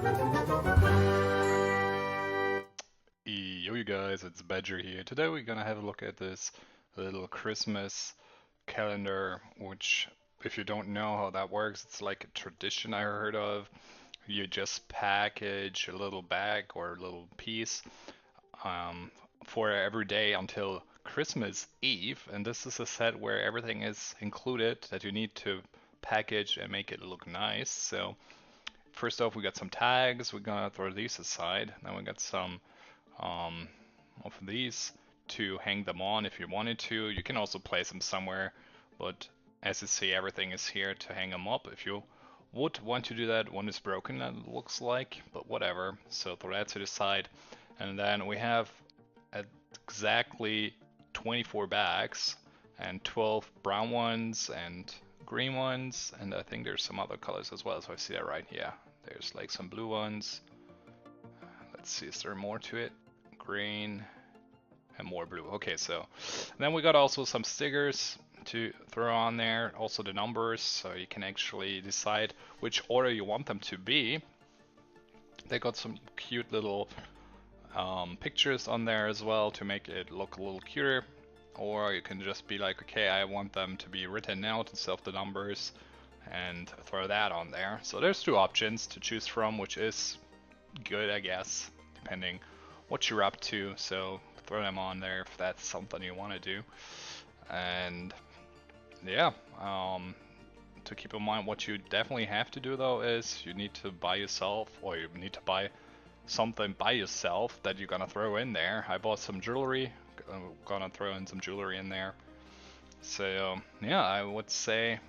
Yo, you guys, it's Badger here. Today we're gonna have a look at this little Christmas calendar, which, if you don't know how that works, it's like a tradition I heard of. You just package a little bag or a little piece um, for every day until Christmas Eve, and this is a set where everything is included that you need to package and make it look nice. So, first off, we got some tags. We're gonna throw these aside. Then we got some um, of these to hang them on if you wanted to. You can also place them somewhere, but as you see, everything is here to hang them up. If you would want to do that, one is broken, that looks like, but whatever. So throw that to the side. And then we have exactly 24 bags and 12 brown ones and green ones, and I think there's some other colors as well, so I see that right here. There's like some blue ones. Let's see, is there more to it? Green and more blue. Okay, so then we got also some stickers to throw on there, also the numbers, so you can actually decide which order you want them to be. They got some cute little pictures on there as well to make it look a little cuter, or you can just be like, okay, I want them to be written out instead of the numbers, and throw that on there. So there's two options to choose from, which is good, I guess, depending what you're up to. So throw them on there if that's something you want to do. And yeah, to keep in mind, what you definitely have to do though is you need to buy yourself, or you need to buy something by yourself that you're gonna throw in there. I bought some jewelry. I'm gonna throw in some jewelry in there. So yeah, I would say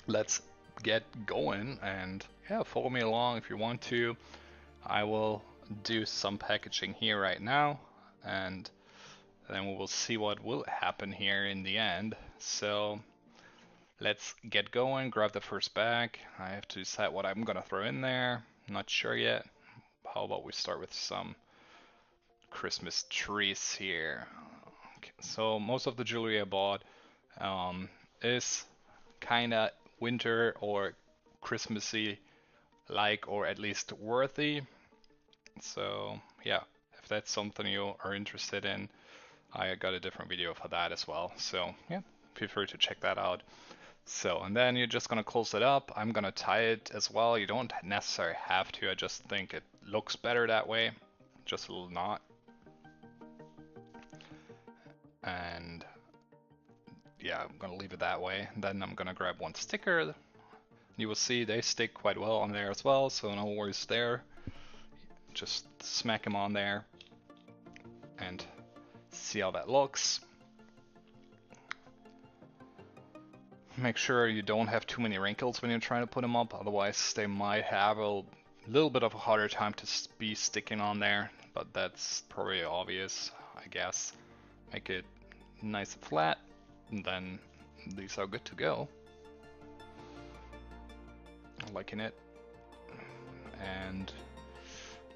let's get going, and yeah, follow me along if you want to. I will do some packaging here right now, and then we will see what will happen here in the end. So let's get going. Grab the first bag. I have to decide what I'm gonna throw in there. Not sure yet. How about we start with some Christmas trees here? Okay, so most of the jewelry I bought is kinda winter or Christmassy like, or at least worthy. So yeah, if that's something you are interested in, I got a different video for that as well. So yeah, feel free to check that out. So, and then you're just gonna close it up. I'm gonna tie it as well. You don't necessarily have to. I just think it looks better that way. Just a little knot. And yeah, I'm gonna leave it that way. And then I'm gonna grab one sticker. You will see they stick quite well on there as well, so no worries there. Just smack them on there and see how that looks. Make sure you don't have too many wrinkles when you're trying to put them up, otherwise they might have a little bit of a harder time to be sticking on there, but that's probably obvious, I guess. Make it nice and flat, and then these are good to go. I'm liking it. And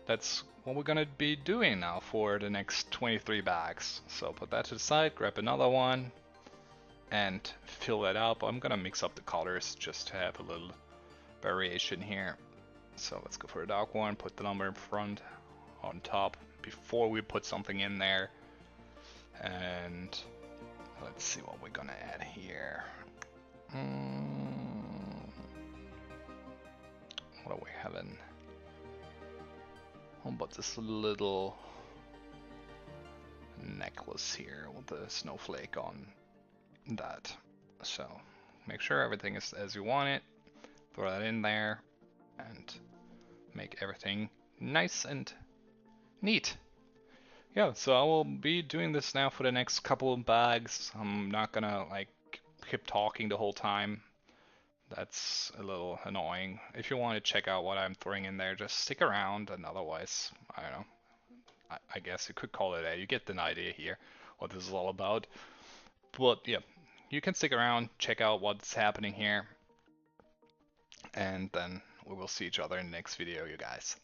that's what we're gonna be doing now for the next 23 bags. So put that to the side, grab another one, and fill that up. I'm gonna mix up the colors just to have a little variation here. So let's go for a dark one, put the number in front on top before we put something in there. And let's see what we're gonna add here. What are we having? How about this little necklace here with a snowflake on that? So make sure everything is as you want it. Throw that in there and make everything nice and neat. Yeah, so I will be doing this now for the next couple of bags. I'm not gonna like keep talking the whole time. That's a little annoying. If you want to check out what I'm throwing in there, just stick around, and otherwise, I don't know. I guess you could call it a. You get an idea here, what this is all about. But yeah, you can stick around, check out what's happening here, and then we will see each other in the next video, you guys.